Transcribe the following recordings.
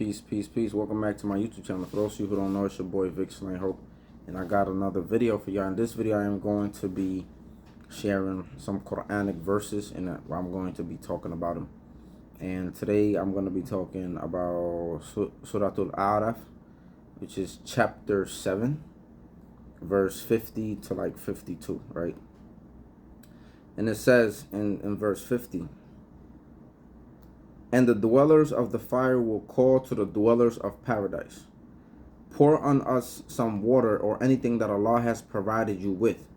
Peace. Welcome back to my YouTube channel. For those of you who don't know, it's your boy Vic Slain Hope, and I got another video for y'all. In this video, I am going to be sharing some Quranic verses, and I'm going to be talking about them. And today, I'm going to be talking about Suratul A'raf, which is chapter 7, verse 50 to like 52, right? And it says in verse 50, "And the dwellers of the fire will call to the dwellers of paradise, pour on us some water or anything that Allah has provided you with.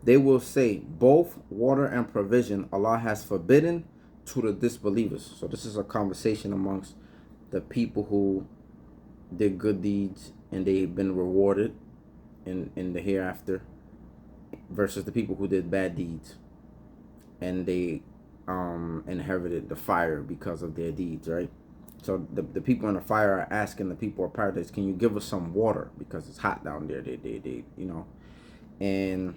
They will say, both water and provision Allah has forbidden to the disbelievers." So this is a conversation amongst the people who did good deeds and they've been rewarded in the hereafter, versus the people who did bad deeds and they inherited the fire because of their deeds, right? So the people in the fire are asking the people of paradise, can you give us some water, because it's hot down there. They you know. And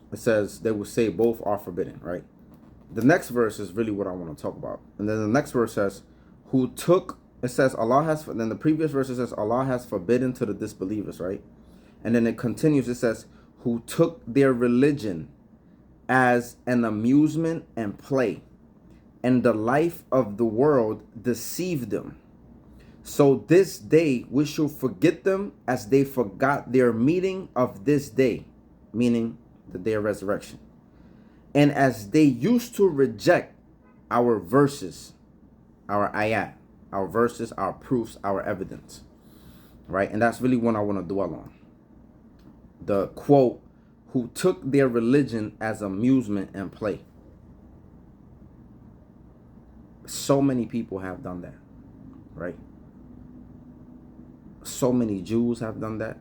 it says they will say both are forbidden, right? The next verse is really what I want to talk about. And then the next verse says, it says Allah has, then the previous verse says Allah has forbidden to the disbelievers, right? And then it continues, it says, who took their religion as an amusement and play, and the life of the world deceived them. So this day we shall forget them as they forgot their meeting of this day, meaning the day of resurrection, and as they used to reject our verses, our ayat, our verses, our proofs, our evidence, right? And that's really what I want to dwell on. The quote, who took their religion as amusement and play. So many people have done that, right? So many Jews have done that.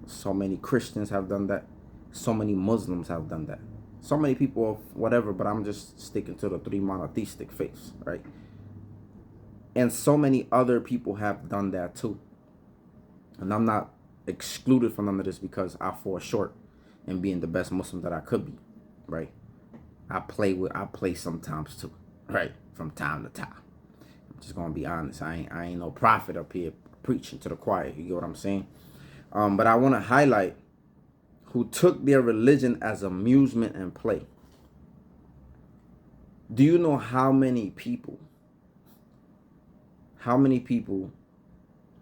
So many Christians have done that. So many Muslims have done that. So many people of whatever, but I'm just sticking to the three monotheistic faiths, right? And so many other people have done that too. And I'm not excluded from none of this because I fall short in being the best Muslim that I could be, right? I play sometimes too, right? From time to time. I'm just gonna be honest. I ain't no prophet up here preaching to the choir. You get what I'm saying? But I want to highlight who took their religion as amusement and play. Do you know how many people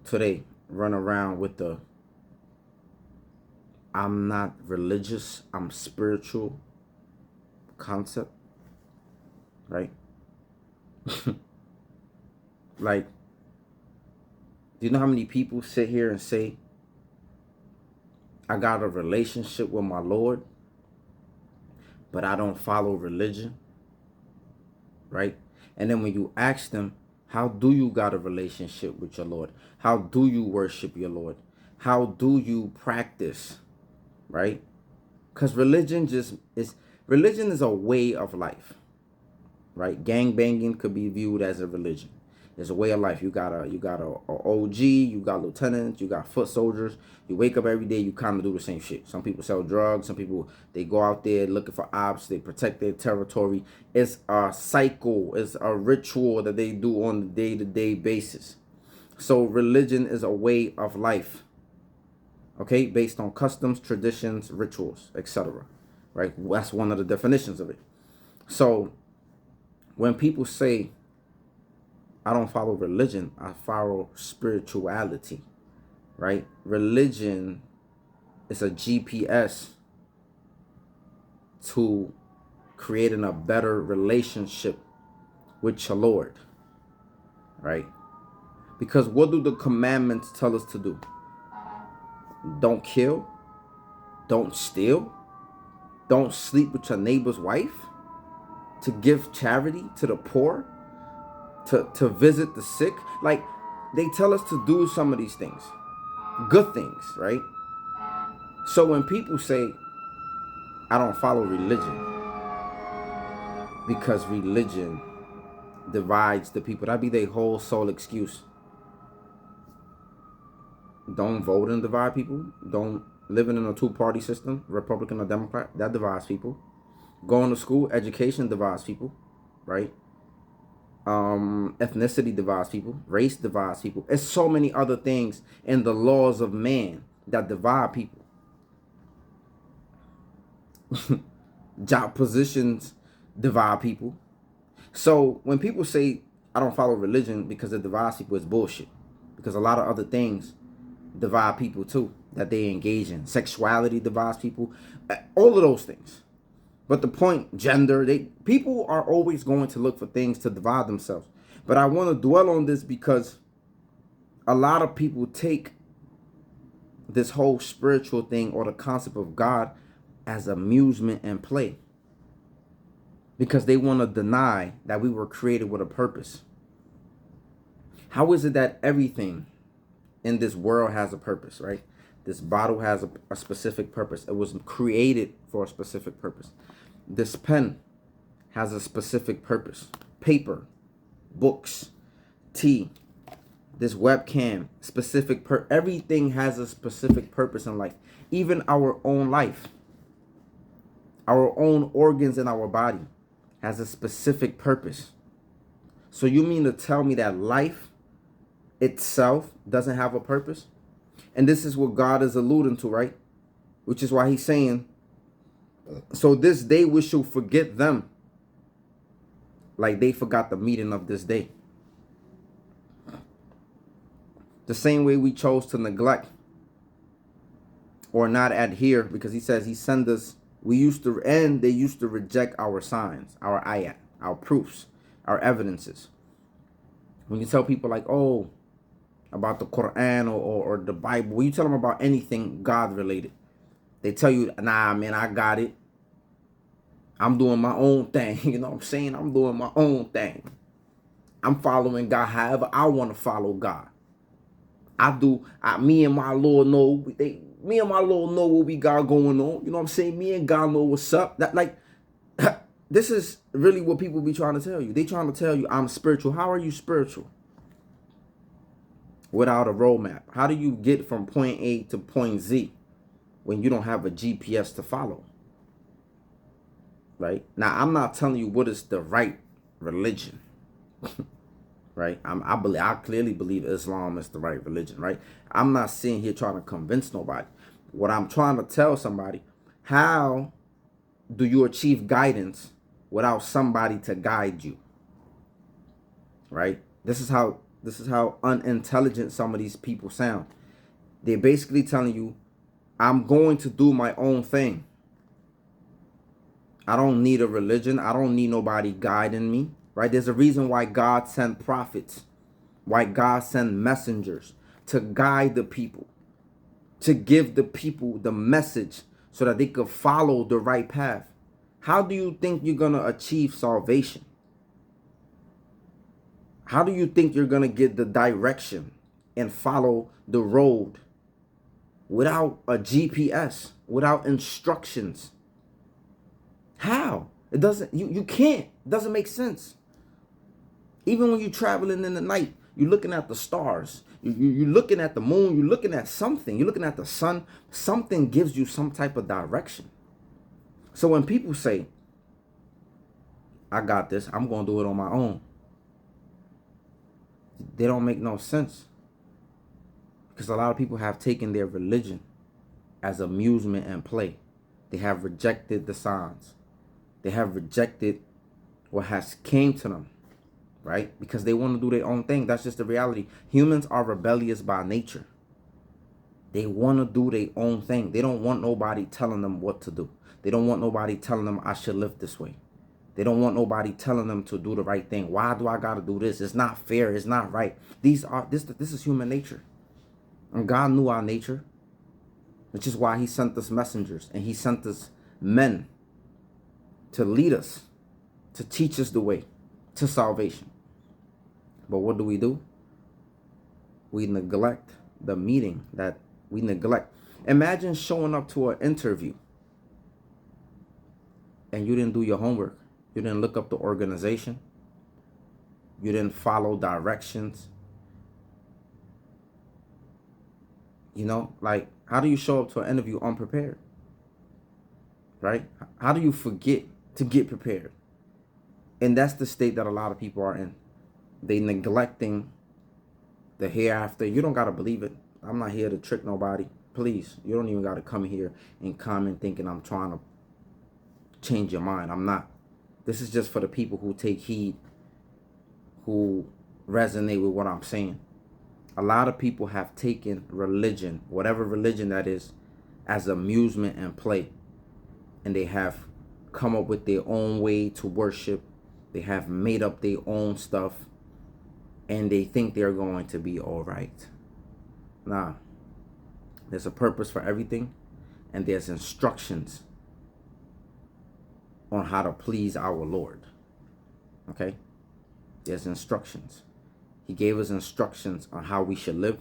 today run around with the I'm not religious, I'm spiritual concept, right? Like, do you know how many people sit here and say, I got a relationship with my Lord, but I don't follow religion, right? And then when you ask them, how do you got a relationship with your Lord? How do you worship your Lord? How do you practice? Right? Because religion is a way of life, right? Gang banging could be viewed as a religion. It's a way of life. You got a OG, you got lieutenants, you got foot soldiers. You wake up every day, you kind of do the same shit. Some people sell drugs. Some people, they go out there looking for ops. They protect their territory. It's a cycle. It's a ritual that they do on a day-to-day basis. So religion is a way of life. Okay, based on customs, traditions, rituals, etc. Right? That's one of the definitions of it. So when people say, I don't follow religion, I follow spirituality, right? Religion is a GPS to creating a better relationship with your Lord, right? Because what do the commandments tell us to do? Don't kill, don't steal, don't sleep with your neighbor's wife, to give charity to the poor, to visit the sick. Like, they tell us to do some of these things, good things, right? So when people say, I don't follow religion because religion divides the people, that'd be their whole sole excuse. Don't vote and divide people. Don't living in a two-party system, Republican or Democrat, that divides people. Going to school, education divides people, right? Ethnicity divides people, race divides people. It's so many other things in the laws of man that divide people. Job positions divide people. So when people say I don't follow religion because it divides people, it's bullshit. Because a lot of other things divide people too that they engage in. Sexuality divides people, all of those things. But the point, gender, people are always going to look for things to divide themselves. But I want to dwell on this because a lot of people take this whole spiritual thing or the concept of God as amusement and play, because they want to deny that we were created with a purpose. How is it that everything in this world has a purpose, right? This bottle has a specific purpose. It was created for a specific purpose. This pen has a specific purpose. Paper, books, tea, this webcam, everything has a specific purpose in life. Even our own life, our own organs in our body has a specific purpose. So you mean to tell me that life itself doesn't have a purpose? And this is what God is alluding to, right? Which is why he's saying, so this day we shall forget them like they forgot the meeting of this day. The same way we chose to neglect or not adhere, because he says he sent us, they used to reject our signs, our ayat, our proofs, our evidences. When you tell people like, oh, about the Quran or the Bible, when you tell them about anything God related, they tell you, nah, man, I got it. I'm doing my own thing. You know what I'm saying? I'm doing my own thing. I'm following God however I want to follow God. Me and my Lord know, me and my Lord know what we got going on. You know what I'm saying? Me and God know what's up. That, like, this is really what people be trying to tell you. They trying to tell you I'm spiritual. How are you spiritual without a roadmap? How do you get from point A to point Z when you don't have a GPS to follow? Right? Now, I'm not telling you what is the right religion. Right? I clearly believe Islam is the right religion, right? I'm not sitting here trying to convince nobody. What I'm trying to tell somebody, how do you achieve guidance without somebody to guide you? Right? This is how unintelligent some of these people sound. They're basically telling you, I'm going to do my own thing. I don't need a religion. I don't need nobody guiding me. Right? There's a reason why God sent prophets, why God sent messengers to guide the people, to give the people the message so that they could follow the right path. How do you think you're going to achieve salvation? How do you think you're going to get the direction and follow the road without a GPS, without instructions? How? It doesn't, you can't. It doesn't make sense. Even when you're traveling in the night, you're looking at the stars. You're looking at the moon. You're looking at something. You're looking at the sun. Something gives you some type of direction. So when people say, I got this, I'm going to do it on my own, they don't make no sense. Because a lot of people have taken their religion as amusement and play. They have rejected the signs. They have rejected what has came to them. Right? Because they want to do their own thing. That's just the reality. Humans are rebellious by nature. They want to do their own thing. They don't want nobody telling them what to do. They don't want nobody telling them I should live this way. They don't want nobody telling them to do the right thing. Why do I got to do this? It's not fair. It's not right. This is human nature. And God knew our nature, which is why he sent us messengers and he sent us men to lead us, to teach us the way to salvation. But what do? We neglect the meeting that we neglect. Imagine showing up to an interview and you didn't do your homework. You didn't look up the organization. You didn't follow directions. You know, like, how do you show up to an interview unprepared? Right? How do you forget to get prepared? And that's the state that a lot of people are in. They neglecting the hereafter. You don't gotta believe it. I'm not here to trick nobody. Please, you don't even gotta come here and comment thinking I'm trying to change your mind. I'm not. This is just for the people who take heed, who resonate with what I'm saying. A lot of people have taken religion, whatever religion that is, as amusement and play. And they have come up with their own way to worship. They have made up their own stuff. And they think they're going to be all right. Nah. There's a purpose for everything. And there's instructions on how to please our Lord. Okay? There's instructions. He gave us instructions on how we should live,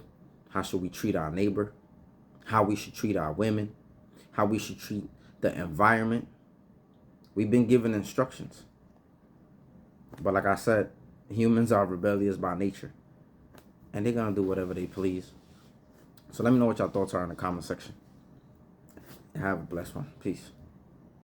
how should we treat our neighbor, how we should treat our women, how we should treat the environment. We've been given instructions. But like I said, humans are rebellious by nature. And they're going to do whatever they please. So let me know what your thoughts are in the comment section. Have a blessed one. Peace.